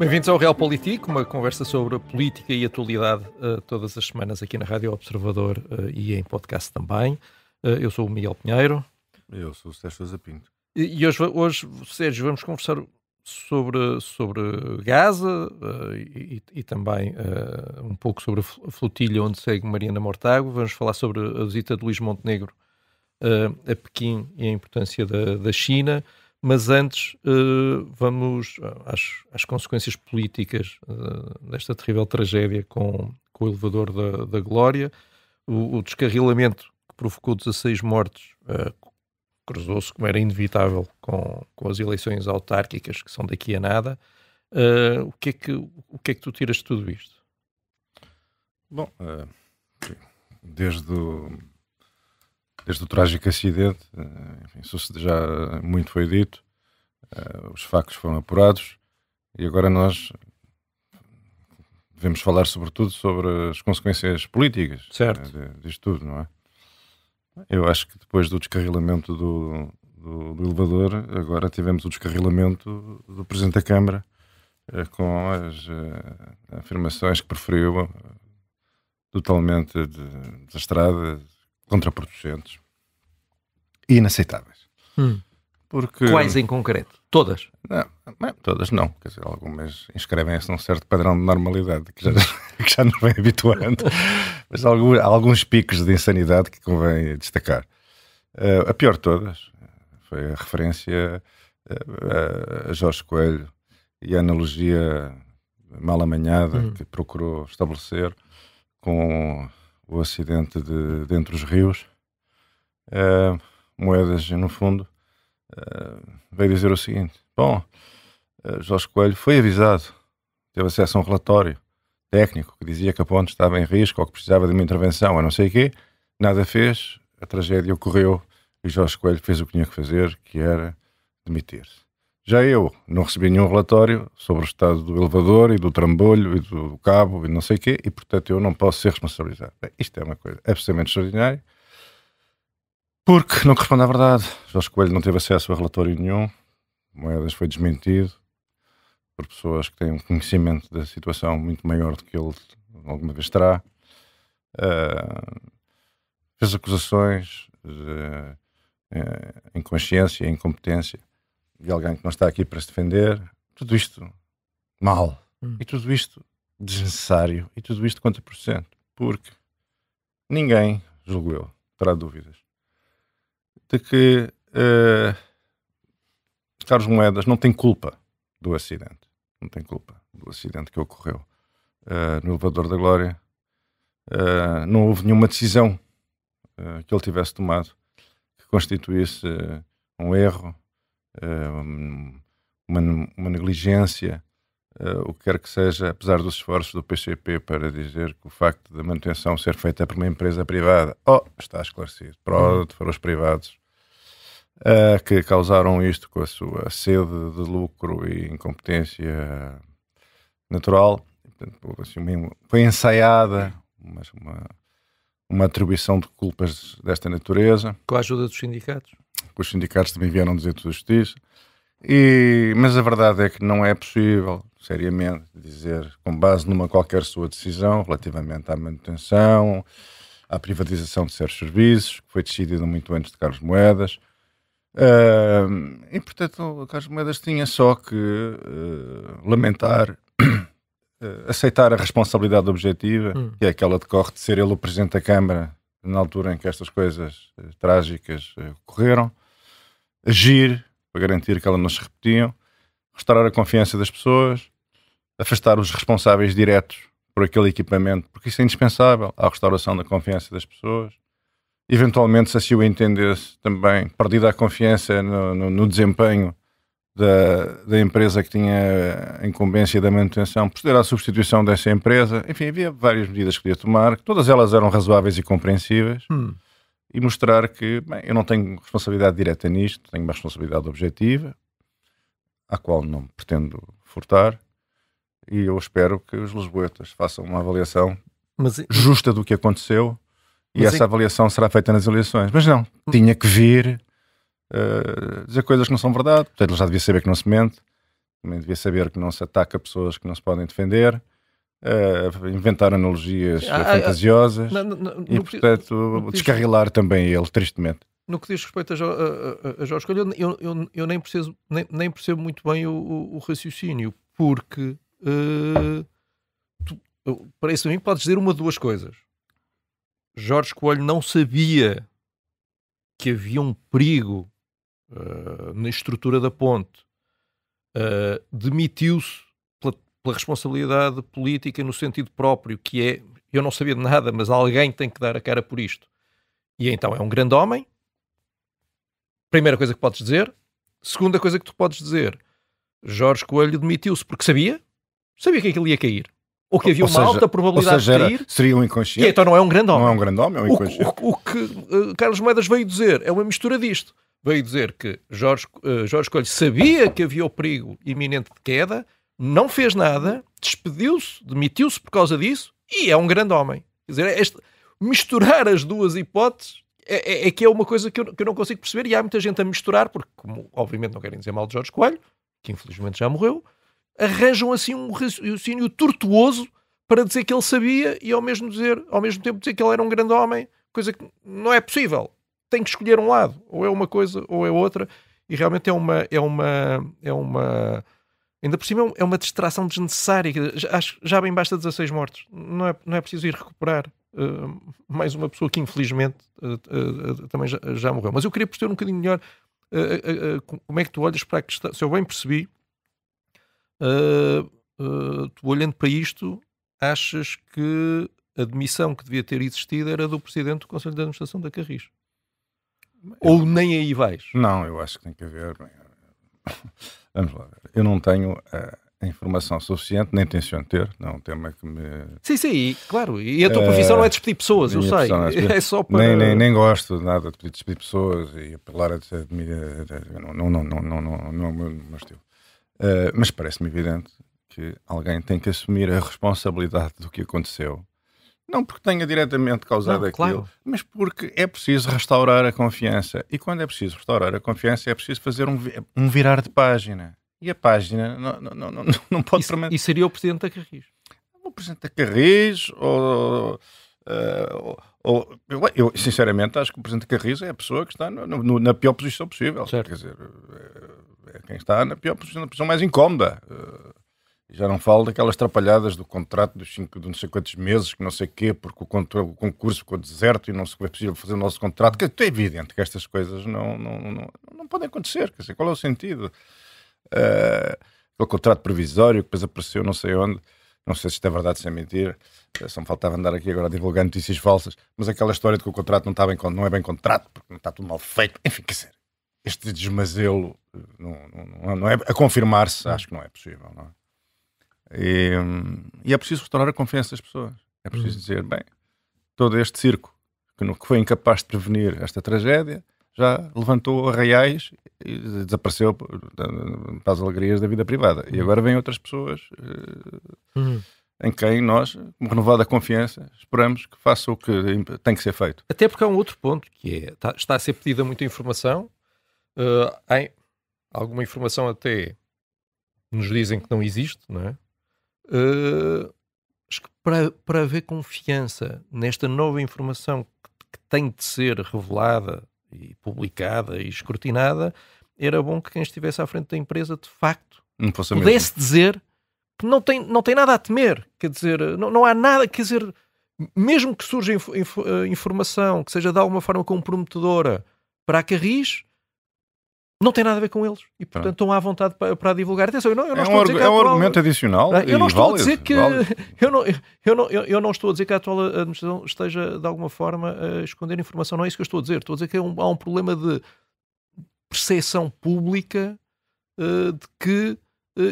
Bem-vindos ao Real Político, uma conversa sobre política e atualidade todas as semanas aqui na Rádio Observador e em podcast também. Eu sou o Miguel Pinheiro. Eu sou o Sérgio Sousa Pinto. E hoje, Sérgio, vamos conversar sobre Gaza e também um pouco sobre a flotilha onde segue Mariana Mortágua. Vamos falar sobre a visita de Luís Montenegro a Pequim e a importância da China. Mas antes vamos às consequências políticas desta terrível tragédia com o elevador da Glória. O descarrilamento que provocou 16 mortos cruzou-se, como era inevitável, com as eleições autárquicas, que são daqui a nada. O que é que tu tiras de tudo isto? Bom, desde o trágico acidente, enfim, já muito foi dito, os factos foram apurados e agora nós devemos falar sobretudo sobre as consequências políticas disto tudo, não é? Eu acho que depois do descarrilamento do elevador, agora tivemos o descarrilamento do Presidente da Câmara com as afirmações que preferiu totalmente desastradas, contraproducentes e inaceitáveis. Porque... Quais em concreto? Todas? Não, todas não. Quer dizer, algumas inscrevem-se num certo padrão de normalidade que já nos vem habituando. Mas há alguns picos de insanidade que convém destacar. A pior de todas foi a referência a Jorge Coelho e a analogia mal amanhada que procurou estabelecer com o acidente de Entre os Rios. Moedas, no fundo, veio dizer o seguinte: bom, Jorge Coelho foi avisado, teve acesso a um relatório técnico que dizia que a ponte estava em risco ou que precisava de uma intervenção, a não sei o quê, nada fez, a tragédia ocorreu e Jorge Coelho fez o que tinha que fazer, que era demitir-se. Já eu não recebi nenhum relatório sobre o estado do elevador e do trambolho e do cabo e não sei o quê, e portanto eu não posso ser responsabilizado. Bem, isto é uma coisa absolutamente extraordinária, porque não corresponde à verdade. Jorge Coelho não teve acesso a relatório nenhum, Moedas foi desmentido por pessoas que têm um conhecimento da situação muito maior do que ele alguma vez terá. Fez acusações de inconsciência e incompetência de alguém que não está aqui para se defender. Tudo isto mal. E tudo isto desnecessário. E tudo isto contra por cento. Porque ninguém, julgo eu, terá dúvidas de que Carlos Moedas não tem culpa do acidente. Não tem culpa do acidente que ocorreu no elevador da Glória. Não houve nenhuma decisão que ele tivesse tomado que constituísse um erro, uma negligência, o que quer que seja, apesar dos esforços do PCP para dizer que o facto da manutenção ser feita por uma empresa privada, está esclarecido. Pronto, foram os privados que causaram isto com a sua sede de lucro e incompetência natural. Portanto, assim, foi ensaiada uma atribuição de culpas desta natureza. Com a ajuda dos sindicatos? Os sindicatos também vieram dizer tudo justiça. Mas a verdade é que não é possível, seriamente, dizer, com base numa qualquer sua decisão relativamente à manutenção, à privatização de certos serviços, que foi decidida muito antes de Carlos Moedas. E, portanto, Carlos Moedas tinha só que lamentar, aceitar a responsabilidade objetiva, que é aquela que decorre de ser ele o Presidente da Câmara na altura em que estas coisas trágicas ocorreram, agir para garantir que elas não se repetiam, restaurar a confiança das pessoas, afastar os responsáveis diretos por aquele equipamento, porque isso é indispensável à restauração da confiança das pessoas. Eventualmente, se assim o entendesse, também perdida a confiança no desempenho da empresa que tinha a incumbência da manutenção, proceder à substituição dessa empresa. Enfim, havia várias medidas que podia tomar, que todas elas eram razoáveis e compreensíveis, e mostrar que, bem, eu não tenho responsabilidade direta nisto, tenho uma responsabilidade objetiva, à qual não pretendo furtar, e eu espero que os lisboetas façam uma avaliação justa do que aconteceu, e essa avaliação será feita nas eleições. Mas não, tinha que vir dizer coisas que não são verdade. Portanto, ele já devia saber que não se mente. também devia saber que não se ataca pessoas que não se podem defender, inventar analogias fantasiosas e, portanto, descarrilar também ele, tristemente. No que diz respeito a Jorge Coelho, eu nem percebo muito bem o raciocínio, porque parece a mim que podes dizer uma de duas coisas. Jorge Coelho não sabia que havia um perigo na estrutura da ponte, demitiu-se pela responsabilidade política no sentido próprio, que é, eu não sabia de nada, mas alguém tem que dar a cara por isto. E então é um grande homem. Primeira coisa que podes dizer. Segunda coisa que tu podes dizer, Jorge Coelho demitiu-se porque sabia que aquilo ia cair. Ou que havia uma alta probabilidade de cair. Seria um inconsciente. E então não é um grande homem. Não é um grande homem, é um inconsciente. O que Carlos Moedas veio dizer é uma mistura disto. Veio dizer que Jorge Coelho sabia que havia o perigo iminente de queda, não fez nada, despediu-se, demitiu-se por causa disso e é um grande homem. Quer dizer, misturar as duas hipóteses é que é uma coisa que eu não consigo perceber, e há muita gente a misturar, porque, como obviamente não querem dizer mal de Jorge Coelho, que infelizmente já morreu, arranjam assim um raciocínio tortuoso para dizer que ele sabia e ao mesmo tempo dizer que ele era um grande homem, coisa que não é possível. Tem que escolher um lado, ou é uma coisa ou é outra, e realmente é uma ainda por cima é uma distração desnecessária. Acho que já bem basta 16 mortos, não é preciso ir recuperar mais uma pessoa que infelizmente também já morreu. Mas eu queria perceber um bocadinho melhor como é que tu olhas para a questão. Se eu bem percebi, tu olhando para isto, achas que a demissão que devia ter existido era do Presidente do Conselho de Administração da Carris? Ou nem aí vais? Não, eu acho que tem que haver. Vamos lá ver. Eu não tenho a informação suficiente, nem tenciono ter. Não é um tema que me. Sim, claro. E a tua profissão não é despedir pessoas, eu sei. É só para. Nem gosto nada de despedir pessoas e apelar a não é o meu estilo. Mas parece-me evidente que alguém tem que assumir a responsabilidade do que aconteceu. Não porque tenha diretamente causado aquilo, claro, mas porque é preciso restaurar a confiança. E quando é preciso restaurar a confiança, é preciso fazer um virar de página. E a página não pode... E seria o Presidente da Carris? O Presidente da Carris, eu sinceramente acho que o Presidente da Carris é a pessoa que está na pior posição possível. Certo. Quer dizer, é quem está na pior posição, na posição mais incómoda. Já não falo daquelas trapalhadas do contrato de não sei quantos meses, que não sei o quê, porque o concurso ficou deserto e não se foi possível fazer o nosso contrato. Que é evidente que estas coisas não podem acontecer. Quer dizer, qual é o sentido? Aquele contrato provisório que depois apareceu não sei onde, não sei se isto é verdade, se é mentira, só me faltava andar aqui agora a divulgar notícias falsas, mas aquela história de que o contrato não é bem contrato, porque não está tudo mal feito. Enfim, quer dizer, este desmazelo não é a confirmar-se, acho que não é possível, não é? E é preciso restaurar a confiança das pessoas. É preciso dizer, bem, todo este circo que foi incapaz de prevenir esta tragédia já levantou arraiais e desapareceu para as alegrias da vida privada. E agora vêm outras pessoas em quem nós, com renovada confiança, esperamos que faça o que tem que ser feito. Até porque há um outro ponto, que é, está a ser pedida muita informação, há alguma informação até nos dizem que não existe, não é? Acho que para haver confiança nesta nova informação que tem de ser revelada e publicada e escrutinada, era bom que quem estivesse à frente da empresa de facto pudesse dizer que não tem nada a temer. Quer dizer, não há nada, quer dizer, mesmo que surja informação que seja de alguma forma comprometedora para a Carris, não tem nada a ver com eles. E, portanto, estão à vontade para a divulgar. Atenção, eu não estou a dizer que é um argumento adicional. Eu não estou a dizer que... Eu não estou a dizer que a atual administração esteja, de alguma forma, a esconder informação. Não é isso que eu estou a dizer. Estou a dizer que há um problema de percepção pública de que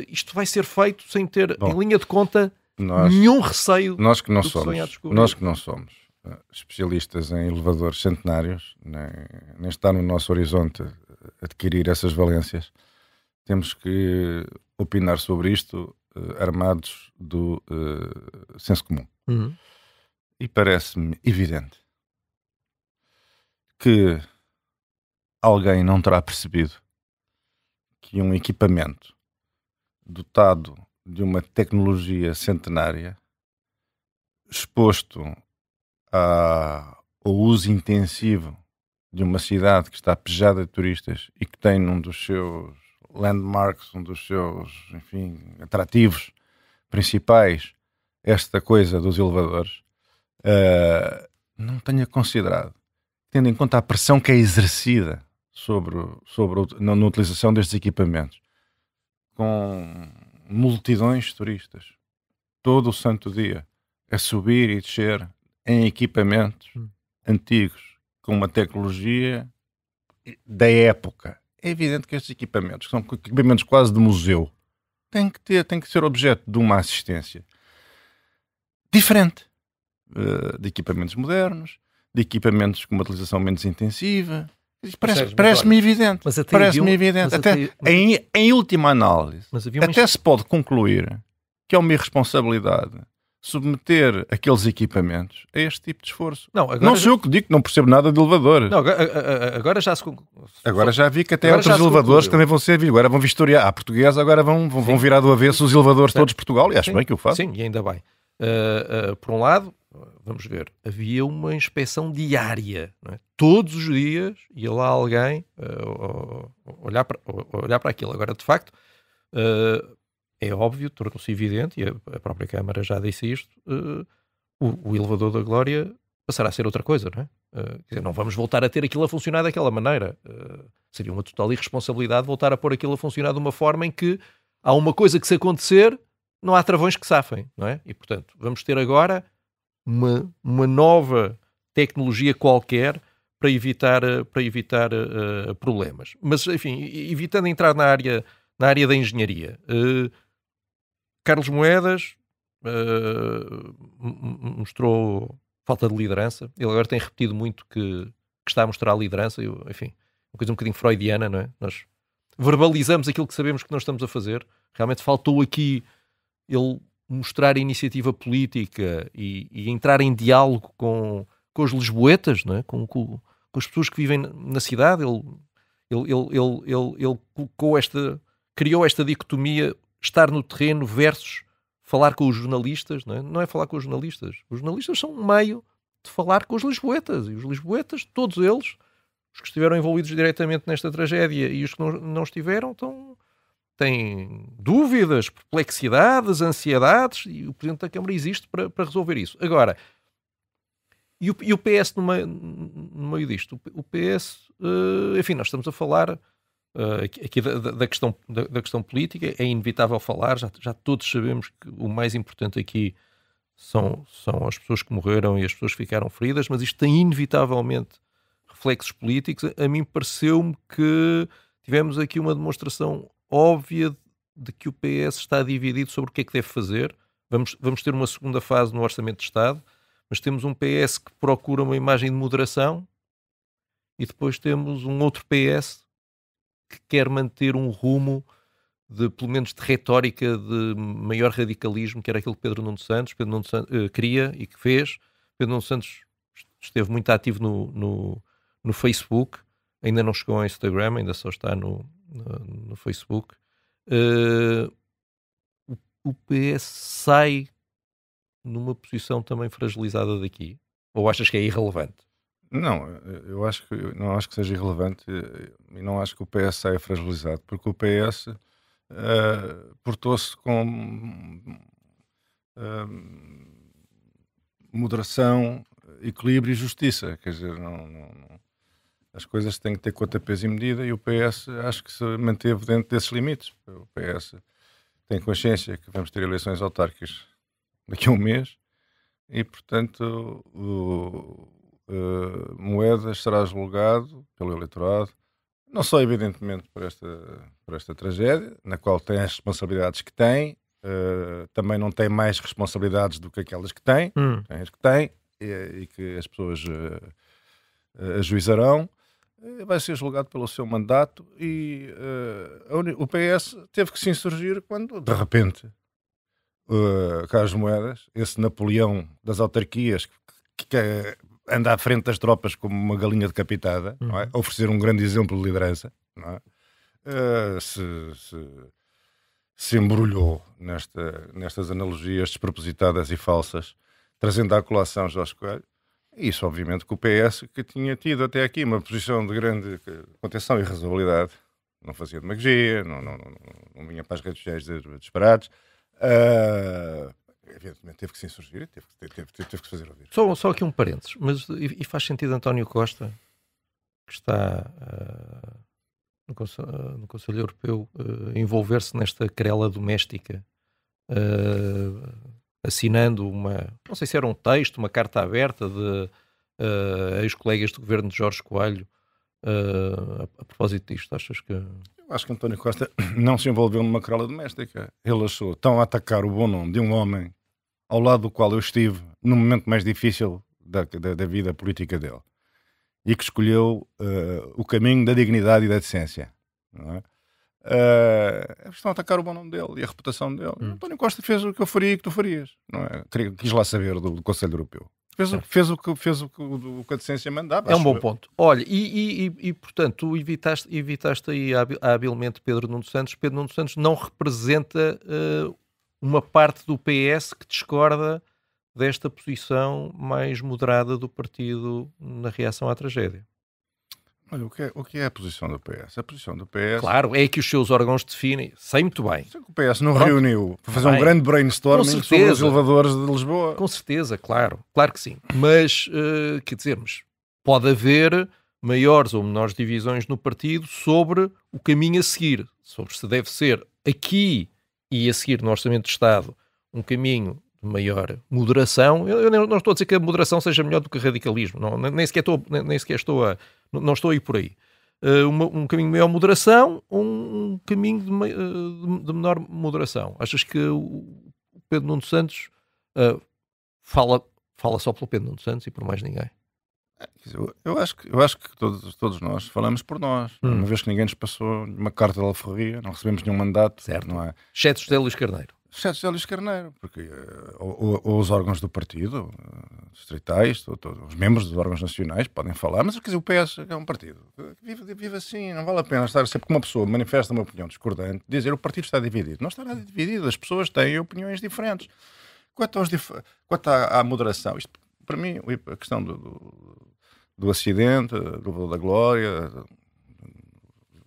isto vai ser feito sem ter, em linha de conta, nenhum receio. Nós que não somos especialistas em elevadores centenários, nem está no nosso horizonte adquirir essas valências, temos que opinar sobre isto armados do senso comum. E parece-me evidente que alguém não terá percebido que um equipamento dotado de uma tecnologia centenária, exposto ao uso intensivo de uma cidade que está pejada de turistas e que tem um dos seus landmarks, um dos seus, enfim, atrativos principais, esta coisa dos elevadores, não tenha considerado, tendo em conta a pressão que é exercida na utilização destes equipamentos, com multidões de turistas, todo o santo dia, a subir e descer em equipamentos antigos, com uma tecnologia da época. É evidente que estes equipamentos, que são equipamentos quase de museu, têm que ser objeto de uma assistência diferente, de equipamentos modernos, de equipamentos com uma utilização menos intensiva. Parece-me evidente. Parece-me evidente. Em última análise, até se pode concluir que é uma irresponsabilidade submeter aqueles equipamentos a este tipo de esforço. Não sou eu que digo que não percebo nada de elevadores. Não, agora já se... Agora já vi que até outros elevadores também vão ser... Agora vão vistoriar. À portuguesa agora vão virar do avesso os elevadores todos de Portugal. E acho bem que o faço. Sim, e ainda bem. Por um lado, vamos ver, havia uma inspeção diária. Não é? Todos os dias ia lá alguém olhar para aquilo. Agora, de facto... é óbvio, tornou-se evidente, e a própria Câmara já disse isto, o elevador da Glória passará a ser outra coisa, não é? Quer dizer, não vamos voltar a ter aquilo a funcionar daquela maneira. Seria uma total irresponsabilidade voltar a pôr aquilo a funcionar de uma forma em que há uma coisa que se acontecer, não há travões que safem, não é? E, portanto, vamos ter agora uma nova tecnologia qualquer para evitar problemas. Mas, enfim, evitando entrar na área da engenharia... Carlos Moedas mostrou falta de liderança. Ele agora tem repetido muito que está a mostrar liderança. Enfim, uma coisa um bocadinho freudiana, não é? Nós verbalizamos aquilo que sabemos que não estamos a fazer. Realmente faltou aqui ele mostrar a iniciativa política e entrar em diálogo com os lisboetas, não é? com as pessoas que vivem na cidade. Ele criou esta dicotomia, estar no terreno versus falar com os jornalistas. Não é falar com os jornalistas. Os jornalistas são um meio de falar com os lisboetas. E os lisboetas, todos eles, os que estiveram envolvidos diretamente nesta tragédia e os que não estiveram, têm dúvidas, perplexidades, ansiedades, e o Presidente da Câmara existe para resolver isso. Agora, e o PS no meio disto? O PS, enfim, nós estamos a falar... aqui da questão política, é inevitável falar, já todos sabemos que o mais importante aqui são as pessoas que morreram e as pessoas que ficaram feridas, mas isto tem inevitavelmente reflexos políticos. A mim pareceu-me que tivemos aqui uma demonstração óbvia de que o PS está dividido sobre o que é que deve fazer. Vamos ter uma segunda fase no Orçamento de Estado, mas temos um PS que procura uma imagem de moderação e depois temos um outro PS que quer manter um rumo pelo menos de retórica de maior radicalismo, que era aquilo que Pedro Nuno Santos queria e que fez. Pedro Nuno Santos esteve muito ativo no Facebook, ainda não chegou ao Instagram, ainda só está no Facebook. O PS sai numa posição também fragilizada daqui? Ou achas que é irrelevante? Não, não acho que seja irrelevante e não acho que o PS saia fragilizado, porque o PS portou-se com moderação, equilíbrio e justiça. Quer dizer, as coisas têm que ter conta, peso e medida, e o PS acho que se manteve dentro desses limites. O PS tem consciência que vamos ter eleições autárquicas daqui a um mês e, portanto, Moedas será julgado pelo eleitorado, não só evidentemente por esta tragédia, na qual tem as responsabilidades que tem, também não tem mais responsabilidades do que aquelas que tem, tem as que tem, e que as pessoas ajuizarão. Vai ser julgado pelo seu mandato e o PS teve que se insurgir quando, de repente, Carlos Moedas, esse Napoleão das autarquias que anda à frente das tropas como uma galinha decapitada, não é? Oferecer um grande exemplo de liderança, não é? se embrulhou nestas analogias despropositadas e falsas, trazendo à colação Jorge Coelho. Isso, obviamente, que o PS, que tinha tido até aqui uma posição de grande contenção e razoabilidade, não fazia demagogia, não vinha para as redes sociais de disparados, evidentemente teve que se insurgir, teve que se fazer ouvir. Só aqui um parênteses, mas e faz sentido António Costa, que está no Conselho Europeu, envolver-se nesta querela doméstica, assinando não sei se era um texto, uma carta aberta de ex-colegas do governo de Jorge Coelho, a propósito disto? Achas que... Eu acho que António Costa não se envolveu numa querela doméstica. Ele achou tão a atacar o bom nome de um homem ao lado do qual eu estive no momento mais difícil da vida política dele, e que escolheu o caminho da dignidade e da decência, não é? Estão a atacar o bom nome dele e a reputação dele. António Costa fez o que eu faria e que tu farias, não é? Quis lá saber do Conselho Europeu. Fez o que a decência mandava. É um bom ponto. Olha, e portanto, tu evitaste aí habilmente Pedro Nuno Santos. Pedro Nuno Santos não representa uma parte do PS que discorda desta posição mais moderada do partido na reação à tragédia. Olha, o que é a posição do PS? A posição do PS... Claro, é que os seus órgãos definem. Sei muito bem. O PS não reuniu para fazer um grande brainstorming sobre os elevadores de Lisboa. Com certeza, claro. Claro que sim. Mas, quer dizer, pode haver maiores ou menores divisões no partido sobre o caminho a seguir. Sobre se deve ser aqui e a seguir no Orçamento de Estado um caminho de maior moderação. Eu não estou a dizer que a moderação seja melhor do que o radicalismo. Nem sequer estou a... Não estou a ir por aí. Um caminho de maior moderação ou um caminho de menor moderação? Achas que o Pedro Nuno Santos fala só pelo Pedro Nuno Santos e por mais ninguém? Eu acho que todos nós falamos por nós. Uma vez que ninguém nos passou uma carta de alforria, não recebemos nenhum mandato. Certo. Não é? Exceto José Luís Carneiro. Exceto José Luís Carneiro, porque ou os órgãos do partido, distritais, os membros dos órgãos nacionais podem falar, mas quer dizer, o PS é um partido. Vive assim, não vale a pena estar sempre que uma pessoa manifesta uma opinião discordante, dizer o partido está dividido. Não está nada dividido, as pessoas têm opiniões diferentes. Quanto à moderação, isto, para mim, a questão do acidente, da glória...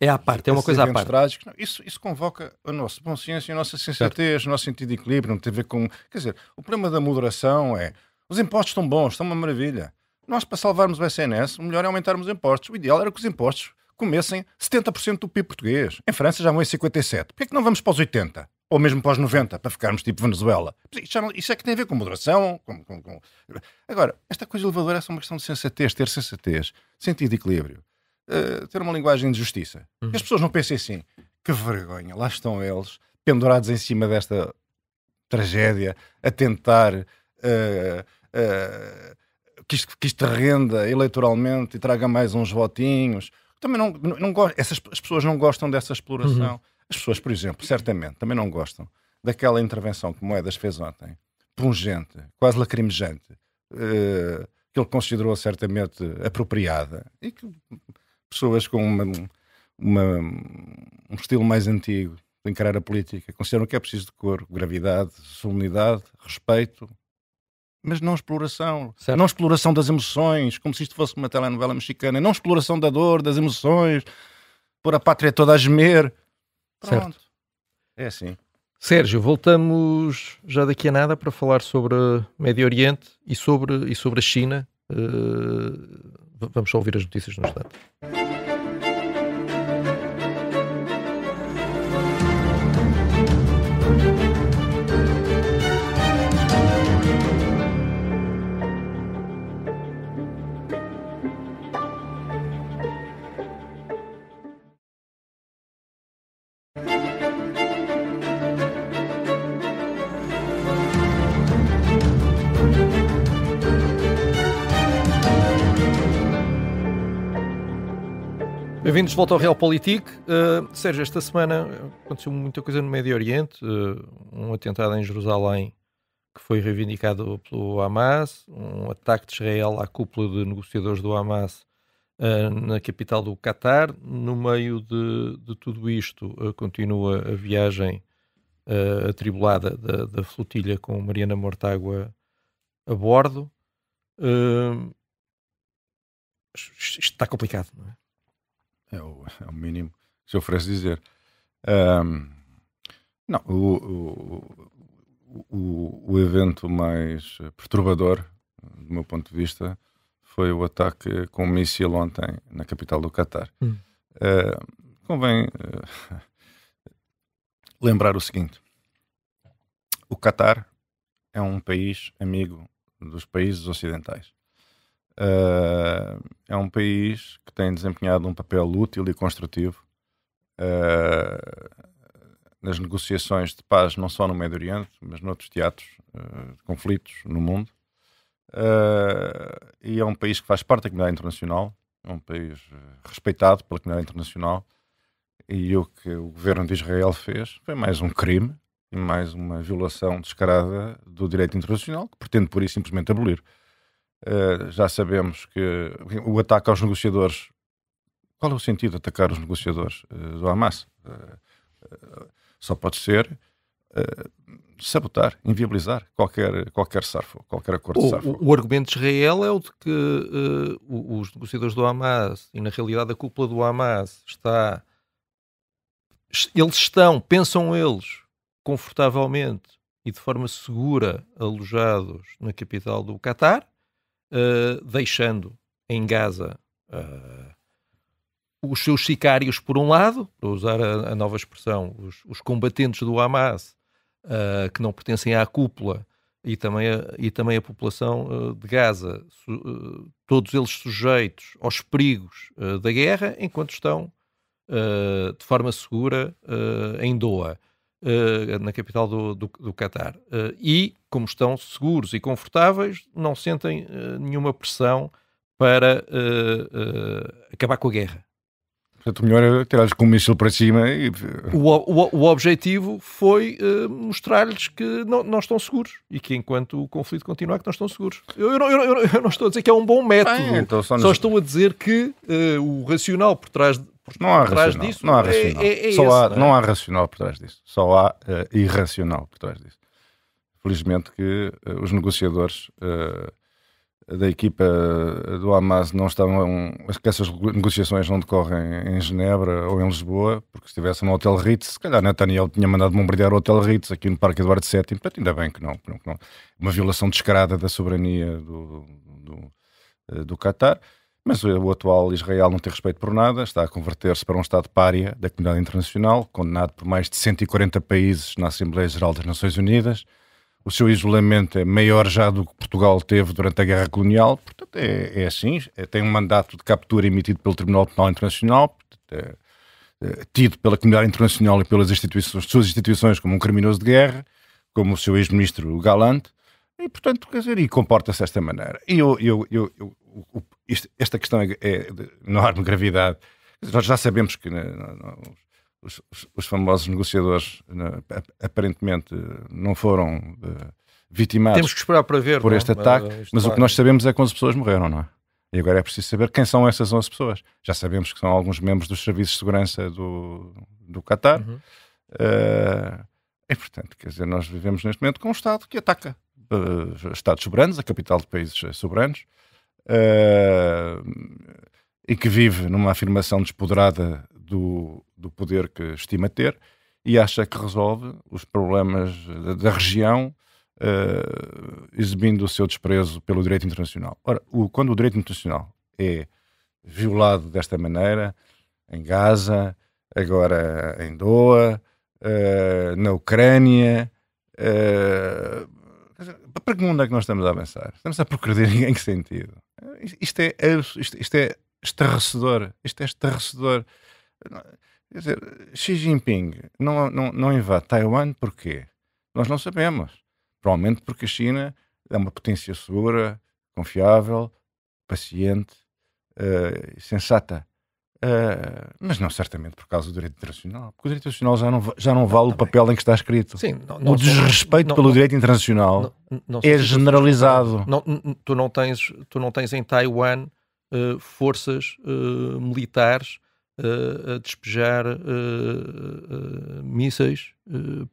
É à parte, é uma coisa à parte. Trágicos. Não, isso convoca a nossa bom senso e a nossa sensatez, o nosso sentido de equilíbrio, não tem a ver com... Quer dizer, o problema da moderação é os impostos estão bons, estão uma maravilha. Nós, para salvarmos o SNS, o melhor é aumentarmos os impostos. O ideal era que os impostos comessem 70% do PIB português. Em França já vão em 57%. Porquê é que não vamos para os 80%? Ou mesmo para os 90%, para ficarmos tipo Venezuela? Isso é que tem a ver com moderação. Agora, esta coisa elevadora é só uma questão de sensatez, ter sensatez, sentido de equilíbrio. Ter uma linguagem de justiça. As pessoas não pensem assim, que vergonha, lá estão eles, pendurados em cima desta tragédia, a tentar que isto renda eleitoralmente e traga mais uns votinhos. Também não gosto, as pessoas não gostam dessa exploração. As pessoas, por exemplo, certamente, também não gostam daquela intervenção que Moedas fez ontem, pungente, quase lacrimejante, que ele considerou certamente apropriada, e que pessoas com um estilo mais antigo de encarar a política consideram que é preciso decoro, gravidade, solenidade, respeito, mas não exploração. Certo. Não exploração das emoções, como se isto fosse uma telenovela mexicana. Não exploração da dor, das emoções, pôr a pátria toda a gemer. Pronto. Certo. É assim. Sérgio, voltamos já daqui a nada para falar sobre Médio Oriente e sobre a China. Vamos só ouvir as notícias no instante. Bem-vindos de volta ao Realpolitik. Sérgio, esta semana aconteceu muita coisa no Médio Oriente. Um atentado em Jerusalém que foi reivindicado pelo Hamas, um ataque de Israel à cúpula de negociadores do Hamas na capital do Qatar. No meio de tudo isto continua a viagem atribulada da flotilha com Mariana Mortágua a bordo. Isto está complicado, não é? É o mínimo que se oferece dizer. Não, o evento mais perturbador, do meu ponto de vista, foi o ataque com um míssil ontem na capital do Qatar. Convém lembrar o seguinte: o Qatar é um país amigo dos países ocidentais. É um país que tem desempenhado um papel útil e construtivo nas negociações de paz, não só no Médio Oriente, mas noutros teatros de conflitos no mundo. E é um país que faz parte da comunidade internacional, é um país respeitado pela comunidade internacional, e o que o governo de Israel fez foi mais um crime e mais uma violação descarada do direito internacional, que pretende por isso simplesmente abolir. Já sabemos que o ataque aos negociadores, qual é o sentido de atacar os negociadores do Hamas? Só pode ser sabotar, inviabilizar qualquer sarfo, qualquer acordo de sarfo. O argumento de Israel é o de que os negociadores do Hamas, e na realidade a cúpula do Hamas pensam eles, confortavelmente e de forma segura, alojados na capital do Qatar, deixando em Gaza os seus sicários por um lado, para usar a nova expressão, os combatentes do Hamas, que não pertencem à cúpula, e também a população de Gaza, todos eles sujeitos aos perigos da guerra, enquanto estão de forma segura em Doha, na capital do Qatar. E, como estão seguros e confortáveis, não sentem nenhuma pressão para acabar com a guerra. Portanto, o melhor é tirar-lhes com um míssil para cima e... O objetivo foi mostrar-lhes que não estão seguros e que enquanto o conflito continuar que não estão seguros. Eu não estou a dizer que é um bom método. Então só estou a dizer que o racional por trás disso não há racional. Não há racional por trás disso. Só há irracional por trás disso. Felizmente que os negociadores da equipa do Hamas não estavam, que essas negociações não decorrem em Genebra ou em Lisboa, porque se estivessem no Hotel Ritz, se calhar Netanyahu tinha mandado bombardear o Hotel Ritz aqui no Parque Eduardo VII, portanto ainda bem que não. Uma violação descarada da soberania do Qatar, mas o atual Israel não tem respeito por nada, está a converter-se para um Estado pária da comunidade internacional, condenado por mais de 140 países na Assembleia Geral das Nações Unidas. O seu isolamento é maior já do que Portugal teve durante a Guerra Colonial, portanto é assim, tem um mandato de captura emitido pelo Tribunal Penal Internacional, portanto, tido pela comunidade internacional e pelas suas instituições como um criminoso de guerra, como o seu ex-ministro Galante, e portanto, quer dizer, e comporta-se desta maneira. E esta questão é de enorme gravidade. Nós já sabemos que os famosos negociadores aparentemente não foram vitimados. Temos que esperar para ver, por este ataque, mas o que nós sabemos é que 11 pessoas morreram, não é? E agora é preciso saber quem são essas 11 pessoas. Já sabemos que são alguns membros dos serviços de segurança do Qatar. E portanto, quer dizer, nós vivemos neste momento com um Estado que ataca Estados soberanos, a capital de países soberanos, e que vive numa afirmação despoderada do poder que estima ter e acha que resolve os problemas da região exibindo o seu desprezo pelo direito internacional. Ora, quando o direito internacional é violado desta maneira, em Gaza, agora em Doha, na Ucrânia, para que mundo é que nós estamos a avançar? Estamos a progredir em que sentido? Isto é estarrecedor. Isto é estarrecedor. Quer dizer, Xi Jinping não invade Taiwan porquê? Nós não sabemos. Provavelmente porque a China é uma potência segura, confiável, paciente, sensata. Mas não certamente por causa do direito internacional. Porque o direito internacional já não vale o papel em que está escrito. Sim, o desrespeito pelo direito internacional é generalizado. Tu não tens em Taiwan forças militares a despejar mísseis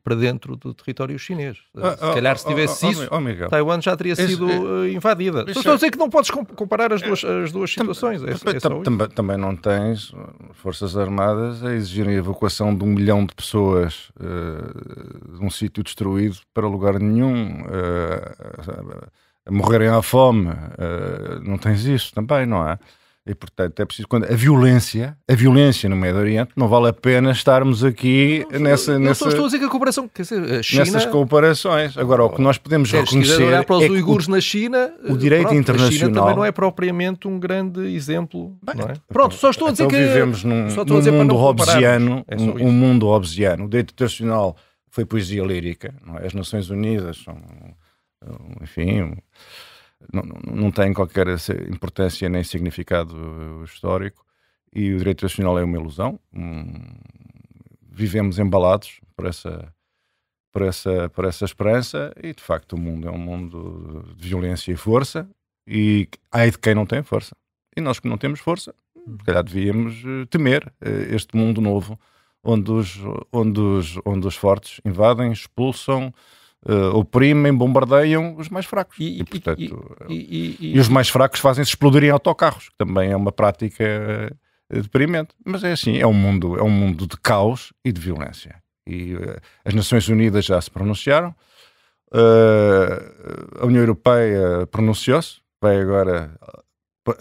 para dentro do território chinês. Se calhar se tivesse isso, Taiwan já teria sido invadida. Estou a dizer que não podes comparar as duas situações. Também não tens forças armadas a exigirem a evacuação de 1 milhão de pessoas de um sítio destruído para lugar nenhum, a morrerem à fome. Não tens isso também, não é? E, portanto, é preciso... A violência no Médio Oriente, não vale a pena estarmos aqui estou a dizer que a cooperação... Quer dizer, a China... Nessas comparações. Agora, o que nós podemos reconhecer... Se olhar para os uigures na China... O direito internacional... A China também não é propriamente um grande exemplo. Não é? Pronto, só estou a dizer que... vivemos num mundo hobbesiano. Um mundo hobbesiano. O direito internacional foi poesia lírica. Não é? As Nações Unidas são... Enfim... Não tem qualquer importância nem significado histórico, e o direito internacional é uma ilusão. Vivemos embalados por essa esperança, e de facto o mundo é um mundo de violência e força, e ai de quem não tem força. E nós que não temos força, se calhar devíamos temer este mundo novo, onde os fortes invadem, expulsam, oprimem, bombardeiam os mais fracos. E os mais fracos fazem-se explodir em autocarros, que também é uma prática deprimente. Mas é assim, é um mundo de caos e de violência. E as Nações Unidas já se pronunciaram, a União Europeia pronunciou-se, vai agora...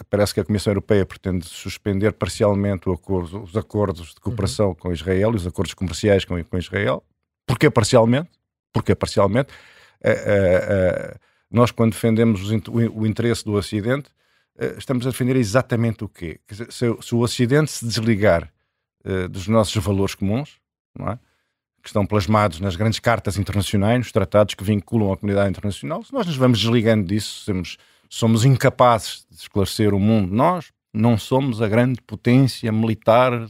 Parece que a Comissão Europeia pretende suspender parcialmente os acordos de cooperação com Israel e os acordos comerciais com Israel. Porquê parcialmente? Nós, quando defendemos o interesse do Ocidente, estamos a defender exatamente o quê? Quer dizer, se o Ocidente se desligar dos nossos valores comuns, não é? Que estão plasmados nas grandes cartas internacionais, nos tratados que vinculam a comunidade internacional, se nós nos vamos desligando disso, somos incapazes de esclarecer o mundo. Nós não somos a grande potência militar,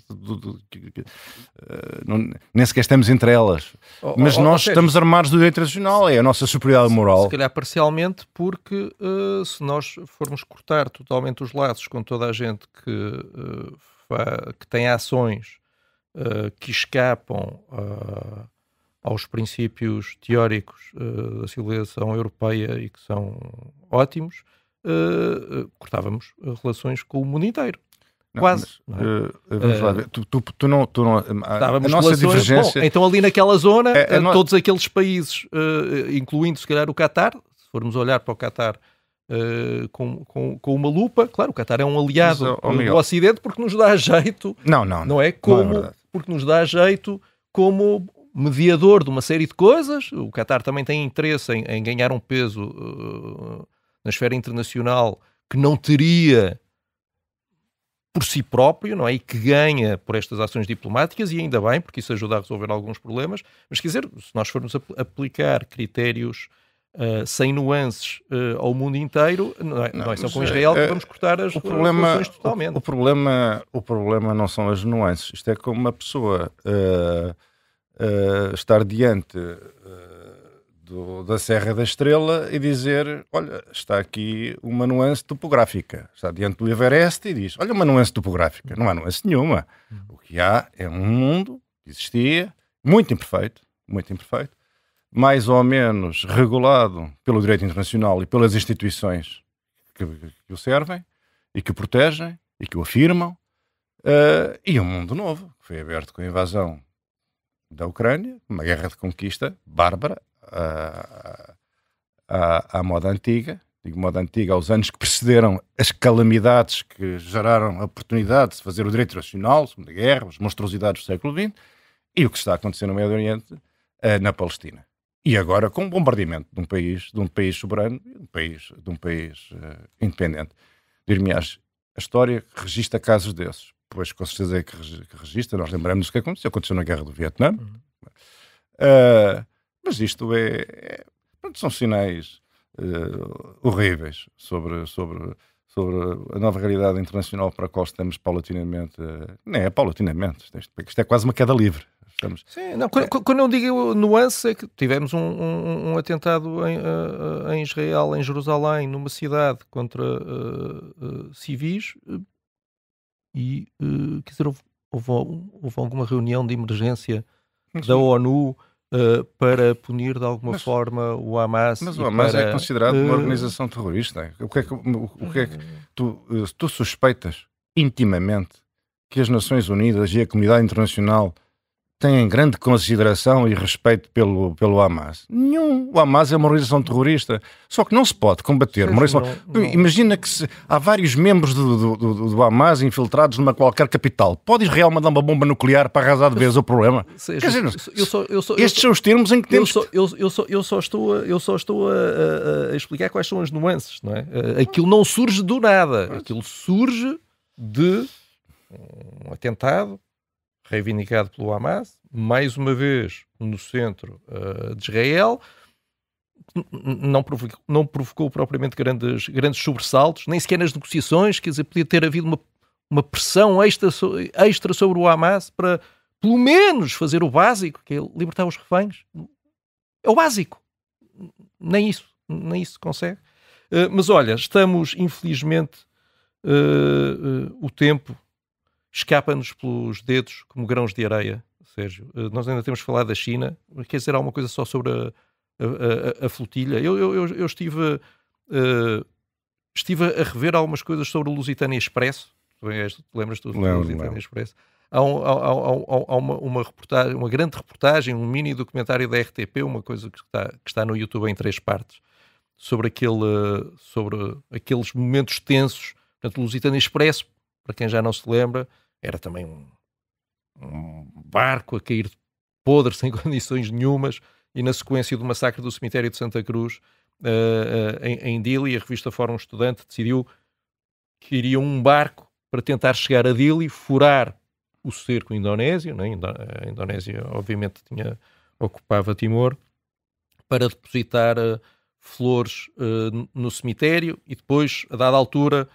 nem sequer estamos entre elas. Mas nós estamos armados do direito internacional, é a nossa superioridade moral. Se calhar parcialmente, porque se nós formos cortar totalmente os laços com toda a gente que tem ações que escapam aos princípios teóricos da civilização europeia e que são ótimos, cortávamos relações com o mundo inteiro. Quase. Vamos lá ver. Tu não, a nossa divergência... Bom, então ali naquela zona, todos aqueles países, incluindo se calhar o Qatar, se formos olhar para o Qatar com uma lupa, claro, o Qatar é um aliado do Ocidente porque nos dá jeito, não é? Porque nos dá jeito como mediador de uma série de coisas. O Qatar também tem interesse em ganhar um peso na esfera internacional que não teria por si próprio, não é? E que ganha por estas ações diplomáticas, e ainda bem, porque isso ajuda a resolver alguns problemas. Mas, quer dizer, se nós formos aplicar critérios sem nuances ao mundo inteiro, não é só com Israel que vamos cortar as relações totalmente. O problema não são as nuances. Isto é como uma pessoa estar diante da Serra da Estrela e dizer, olha, está aqui uma nuance topográfica. Está diante do Everest e diz, olha, uma nuance topográfica. Não há nuance nenhuma. O que há é um mundo que existia, muito imperfeito, mais ou menos regulado pelo direito internacional e pelas instituições que o servem e que o protegem e que o afirmam, e um mundo novo que foi aberto com a invasão da Ucrânia, uma guerra de conquista bárbara, à moda antiga. Digo moda antiga aos anos que precederam as calamidades que geraram a oportunidade de se fazer o direito internacional, a Segunda Guerra, as monstruosidades do século XX, e o que está acontecendo no Médio Oriente, na Palestina. E agora com o bombardeamento de um país soberano, de um país independente. Dir-me-ás, a história registra casos desses. Pois, com certeza é que registra. Nós lembramos do que aconteceu na Guerra do Vietnã. Mas isto são sinais horríveis sobre a nova realidade internacional para a qual estamos paulatinamente... Nem é paulatinamente, isto é quase uma queda livre. Sim, não, quando eu digo nuance, é que tivemos um atentado em Israel, em Jerusalém, numa cidade contra civis, e quer dizer, houve houve alguma reunião de emergência da ONU para punir de alguma forma o Hamas? Mas o Hamas é considerado uma organização terrorista. O que é que tu suspeitas intimamente que as Nações Unidas e a comunidade internacional têm grande consideração e respeito pelo Hamas? Nenhum. O Hamas é uma organização terrorista. Só que não se pode combater uma organização... Imagina que há vários membros do Hamas infiltrados numa qualquer capital. Pode Israel mandar uma bomba nuclear para arrasar de vez o problema? Quer dizer, estes são os termos em que temos... Eu só estou a explicar quais são as nuances, não é? Aquilo não surge do nada. Aquilo surge de um atentado reivindicado pelo Hamas, mais uma vez no centro de Israel, não provocou propriamente grandes sobressaltos, nem sequer nas negociações, quer dizer, podia ter havido uma pressão extra sobre o Hamas para, pelo menos, fazer o básico, que é libertar os reféns. É o básico. Nem isso se consegue. Mas olha, estamos, infelizmente, o tempo escapa-nos pelos dedos como grãos de areia, Sérgio. Nós ainda temos que falar da China. Quer dizer alguma coisa só sobre a flotilha? Eu estive a rever algumas coisas sobre o Lusitânia Expresso. Lembras-te do Lusitânia Expresso? Há uma reportagem, uma grande reportagem, um mini documentário da RTP, uma coisa que está no YouTube em 3 partes, sobre aqueles momentos tensos. Portanto, o Lusitânia Expresso, para quem já não se lembra, era também um barco a cair podre, sem condições nenhumas, e na sequência do massacre do cemitério de Santa Cruz, em Dili, a revista Fórum Estudante decidiu que iria um barco para tentar chegar a Dili, furar o cerco indonésio, né? A Indonésia obviamente ocupava Timor, para depositar flores no cemitério, e depois, a dada altura,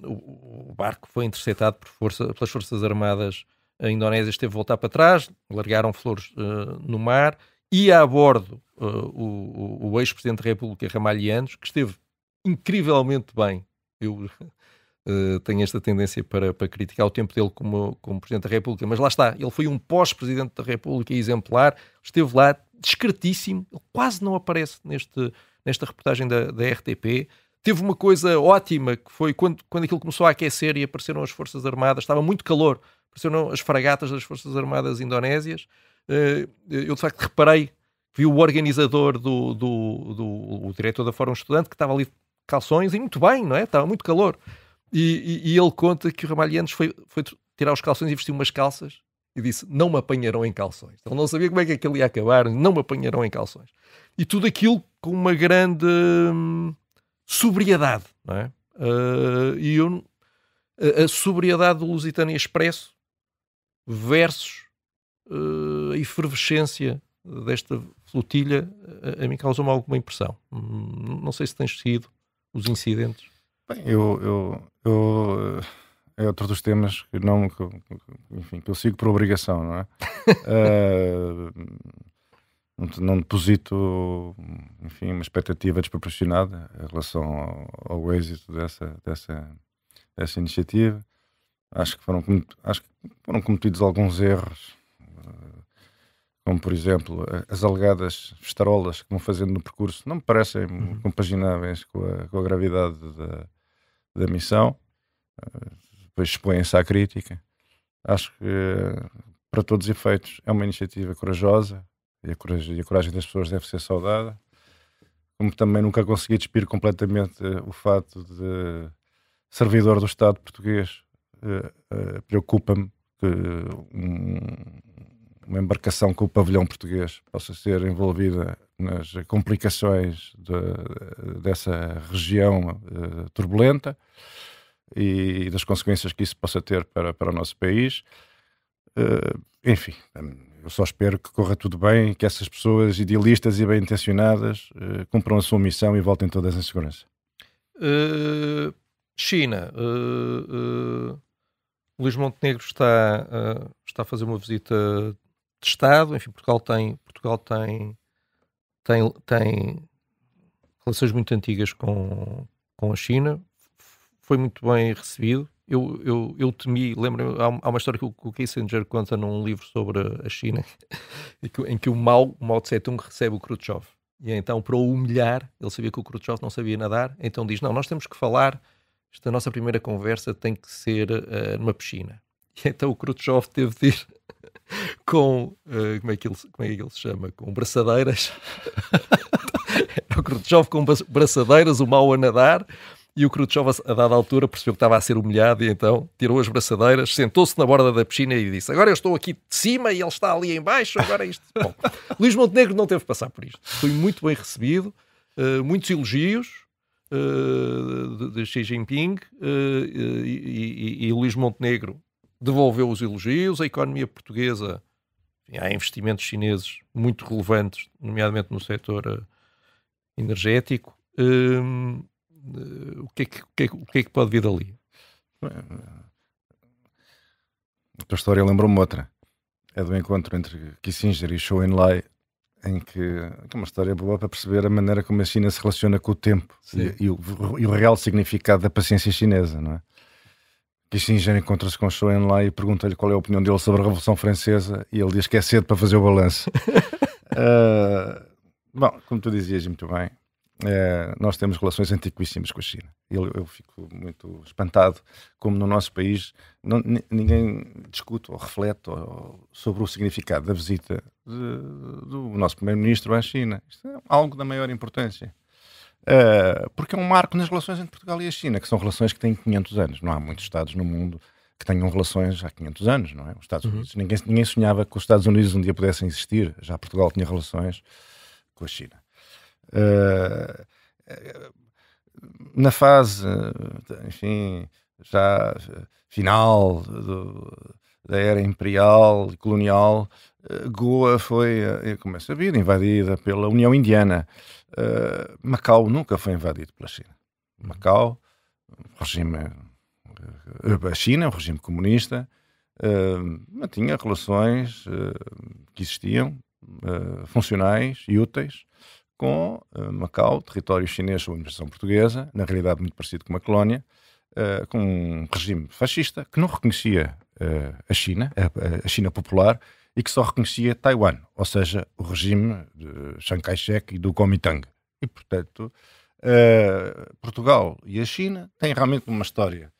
o barco foi interceptado pelas Forças Armadas indonésias, teve de voltar para trás, largaram flores no mar, e a bordo o ex-presidente da República, Ramalhianos, que esteve incrivelmente bem. Eu tenho esta tendência para criticar o tempo dele como Presidente da República, mas lá está, ele foi um pós-Presidente da República exemplar, esteve lá discretíssimo, ele quase não aparece nesta reportagem da RTP. Teve uma coisa ótima, que foi quando aquilo começou a aquecer e apareceram as Forças Armadas, estava muito calor, apareceram as fragatas das Forças Armadas indonésias. Eu de facto reparei, vi o organizador o diretor da Fórum Estudante, que estava ali de calções, e muito bem, não é? Estava muito calor. E ele conta que o Ramalhianos foi tirar os calções e vestiu umas calças e disse: não me apanharão em calções. Ele não sabia como é que aquilo ia acabar, não me apanharão em calções. E tudo aquilo com uma grande sobriedade, não é? A sobriedade do Lusitânia Expresso versus a efervescência desta flotilha, a mim causou-me alguma impressão. Não sei se tens seguido os incidentes. Bem, é outro dos temas que eu sigo por obrigação, não é? Não deposito, enfim, uma expectativa desproporcionada em relação ao êxito dessa iniciativa. Acho que foram cometidos alguns erros, como por exemplo as alegadas festarolas que vão fazendo no percurso, não me parecem compagináveis com a gravidade da missão. Depois expõem-se à crítica. Acho que, para todos os efeitos, é uma iniciativa corajosa, e a coragem das pessoas deve ser saudada. Como também nunca consegui despir completamente o fato de servidor do Estado português. Preocupa-me que uma embarcação com o pavilhão português possa ser envolvida nas complicações dessa região turbulenta e das consequências que isso possa ter para o nosso país. Enfim, eu só espero que corra tudo bem e que essas pessoas idealistas e bem-intencionadas cumpram a sua missão e voltem todas em segurança. China. Luís Montenegro está a fazer uma visita de Estado. Enfim, Portugal tem relações muito antigas com a China. Foi muito bem recebido. eu temi, lembro-me, há uma história que o Kissinger conta num livro sobre a China, em que o Mao Tse-tung recebe o Khrushchev. E então, para o humilhar, ele sabia que o Khrushchev não sabia nadar, então diz, não, nós temos que falar, esta nossa primeira conversa tem que ser numa piscina. E então o Khrushchev teve de ir com, como é que ele se chama? Com braçadeiras. O Khrushchev com braçadeiras, o Mao a nadar, e o Khrushchev, a dada altura, percebeu que estava a ser humilhado e então tirou as braçadeiras, sentou-se na borda da piscina e disse, agora eu estou aqui de cima e ele está ali em baixo, agora isto... Bom, Luís Montenegro não teve que passar por isto. Foi muito bem recebido, muitos elogios de Xi Jinping, e Luís Montenegro devolveu os elogios. A economia portuguesa, enfim, há investimentos chineses muito relevantes, nomeadamente no setor energético. O que é que pode vir dali? A tua história lembrou-me outra. É do encontro entre Kissinger e Zhou Enlai, em que é uma história boa para perceber a maneira como a China se relaciona com o tempo e o real significado da paciência chinesa, não é? Kissinger encontra-se com Zhou Enlai e pergunta-lhe qual é a opinião dele sobre a Revolução Francesa e ele diz que é cedo para fazer o balanço. Bom, como tu dizias muito bem, nós temos relações antiquíssimas com a China. Eu fico muito espantado como no nosso país ninguém discute ou reflete sobre o significado da visita do nosso primeiro-ministro à China. Isto é algo da maior importância. Porque é um marco nas relações entre Portugal e a China, que são relações que têm 500 anos. Não há muitos Estados no mundo que tenham relações há 500 anos, não é? Os Estados Unidos, ninguém sonhava que os Estados Unidos um dia pudessem existir. Já Portugal tinha relações com a China. Na fase, enfim, já final da era imperial e colonial, Goa foi, como é sabido, invadida pela União Indiana. Macau nunca foi invadido pela China. Macau, a China, um regime comunista, mantinha relações que existiam, funcionais e úteis, com Macau, território chinês sob administração portuguesa, na realidade muito parecido com uma colónia, com um regime fascista que não reconhecia a China popular, e que só reconhecia Taiwan, ou seja, o regime de Chiang Kai-shek e do Kuomintang. E, portanto, Portugal e a China têm realmente uma história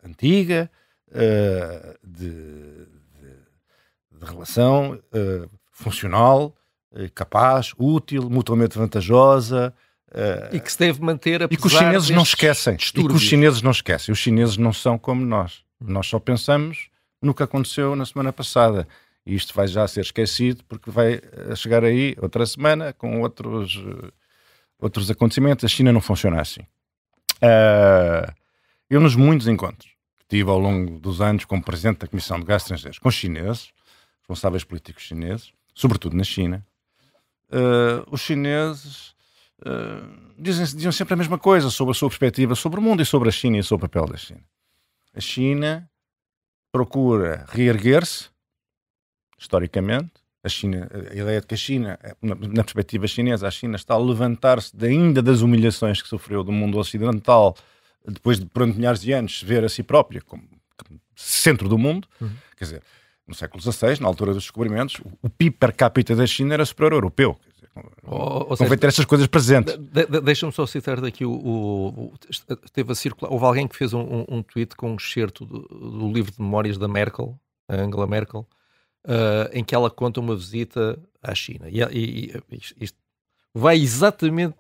antiga de relação funcional, capaz, útil, mutuamente vantajosa. E que se deve manter, apesar e que os chineses não esquecem. Distúrbios. E que os chineses não esquecem. Os chineses não são como nós. Nós só pensamos no que aconteceu na semana passada. E isto vai já ser esquecido porque vai chegar aí outra semana com outros acontecimentos. A China não funciona assim. Eu, nos muitos encontros que tive ao longo dos anos como presidente da Comissão de Negócios Estrangeiros com chineses, responsáveis políticos chineses, sobretudo na China, os chineses diziam sempre a mesma coisa sobre a sua perspectiva sobre o mundo e sobre a China e sobre o papel da China. A China procura reerguer-se historicamente. A ideia de que a China, na perspectiva chinesa, a China está a levantar-se ainda das humilhações que sofreu do mundo ocidental depois de, por milhares de anos, se ver a si própria como centro do mundo. Quer dizer, no século XVI, na altura dos descobrimentos, o PIB per capita da China era superior ao europeu. Convém ter essas coisas presentes. Deixa-me só citar daqui teve a circular, houve alguém que fez um tweet com um excerto do livro de memórias da Merkel, a Angela Merkel, em que ela conta uma visita à China. E isto vai exatamente,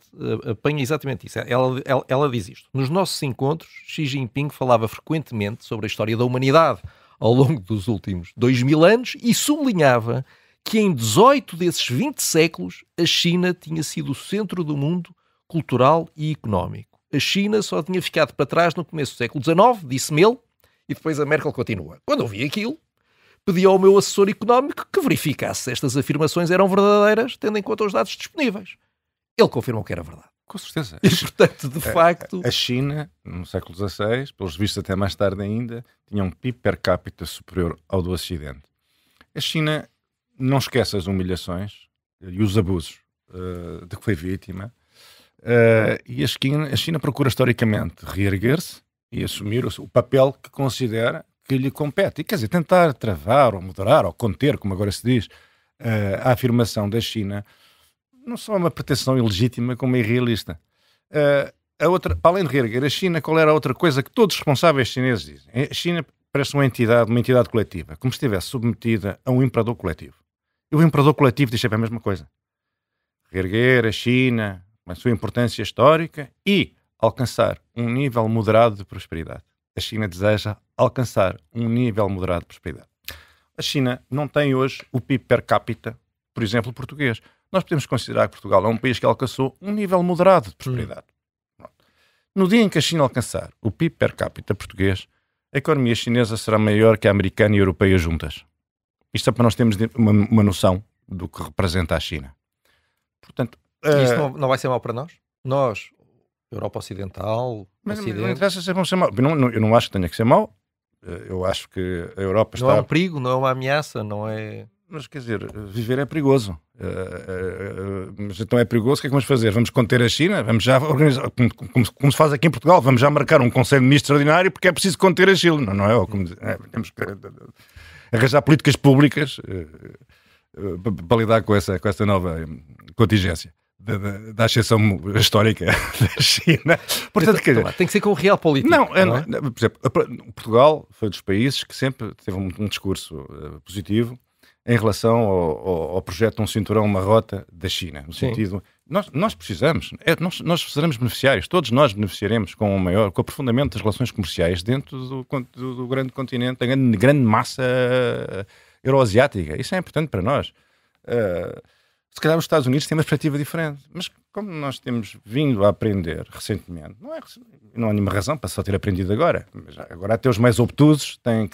apanha exatamente isso. Ela diz isto. Nos nossos encontros, Xi Jinping falava frequentemente sobre a história da humanidade ao longo dos últimos 2000 anos e sublinhava que em 18 desses 20 séculos a China tinha sido o centro do mundo cultural e económico. A China só tinha ficado para trás no começo do século XIX, disse-me ele, e depois a Merkel continua. Quando eu vi aquilo, pedi ao meu assessor económico que verificasse se estas afirmações eram verdadeiras, tendo em conta os dados disponíveis. Ele confirmou que era verdade. Com certeza. E, portanto, de facto... A China, no século XVI, pelos vistos até mais tarde ainda, tinha um PIB per capita superior ao do Ocidente. A China não esquece as humilhações e os abusos de que foi vítima. E a China procura historicamente reerguer-se, e assumir o papel que considera que lhe compete. E quer dizer, tentar travar ou moderar ou conter, como agora se diz, a afirmação da China não só é uma pretensão ilegítima como é irrealista. A outra, para além de reerguer a China, qual era a outra coisa que todos os responsáveis chineses dizem? A China parece uma entidade coletiva, como se estivesse submetida a um imperador coletivo. E o imperador coletivo diz sempre a mesma coisa. Reerguer a China, a sua importância histórica e alcançar um nível moderado de prosperidade. A China deseja alcançar um nível moderado de prosperidade. A China não tem hoje o PIB per capita, por exemplo, português. Nós podemos considerar que Portugal é um país que alcançou um nível moderado de prosperidade. No dia em que a China alcançar o PIB per capita português, a economia chinesa será maior que a americana e a europeia juntas. Isto é para nós termos uma noção do que representa a China. Portanto, isso não vai ser mau para nós? Nós, Europa Ocidental, mas Ocidente... não interessa se vão ser mau. Eu não acho que tenha que ser mau. Eu acho que a Europa está... Não é um perigo, não é uma ameaça, não é... Mas quer dizer, viver é perigoso. Mas então é perigoso, o que é que vamos fazer? Vamos conter a China? Vamos já organizar, como se faz aqui em Portugal, vamos já marcar um Conselho de Ministros extraordinário porque é preciso conter a China, não é? Temos que arranjar políticas públicas para lidar com essa nova contingência da ascensão histórica da China. Portanto, tem que ser com o real político. Não é? Por exemplo, Portugal foi dos países que sempre teve um discurso positivo em relação ao projeto Um Cinturão, uma Rota da China. No sentido, nós precisamos, nós seremos beneficiários, todos nós beneficiaremos com o aprofundamento das relações comerciais dentro do grande continente, da grande massa euroasiática. Isso é importante para nós. Se calhar os Estados Unidos têm uma perspectiva diferente, mas como nós temos vindo a aprender recentemente, não há nenhuma razão para só ter aprendido agora. Mas agora até os mais obtusos têm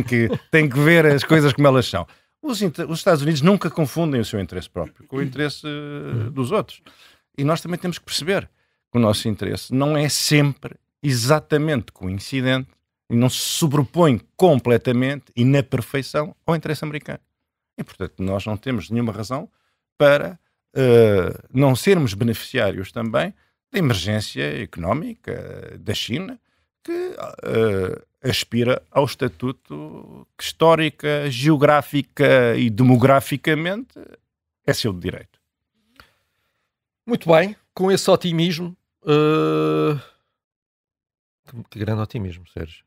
que ver as coisas como elas são. Os Estados Unidos nunca confundem o seu interesse próprio com o interesse dos outros. E nós também temos que perceber que o nosso interesse não é sempre exatamente coincidente e não se sobrepõe completamente e na perfeição ao interesse americano. E, portanto, nós não temos nenhuma razão para não sermos beneficiários também da emergência económica da China, que aspira ao estatuto que histórica, geográfica e demograficamente é seu de direito. Muito bem, com esse otimismo, que grande otimismo, Sérgio.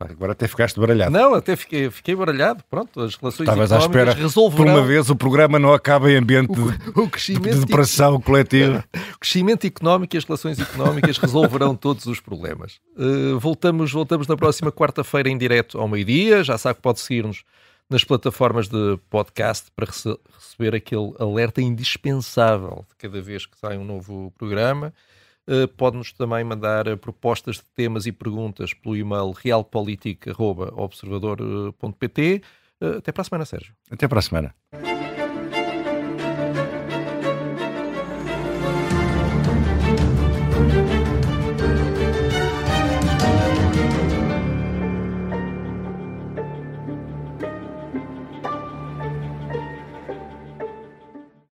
Agora até ficaste baralhado. Não, até fiquei baralhado. Pronto, as relações estavas económicas à espera, resolverão... por uma vez o programa não acaba em ambiente de depressão coletiva. O crescimento económico e as relações económicas resolverão todos os problemas. Voltamos na próxima quarta-feira em direto ao meio-dia. Já sabe que pode seguir-nos nas plataformas de podcast para receber aquele alerta indispensável de cada vez que sai um novo programa. Pode-nos também mandar propostas de temas e perguntas pelo e-mail realpolitik@observador.pt. Até para a semana, Sérgio. Até para a semana.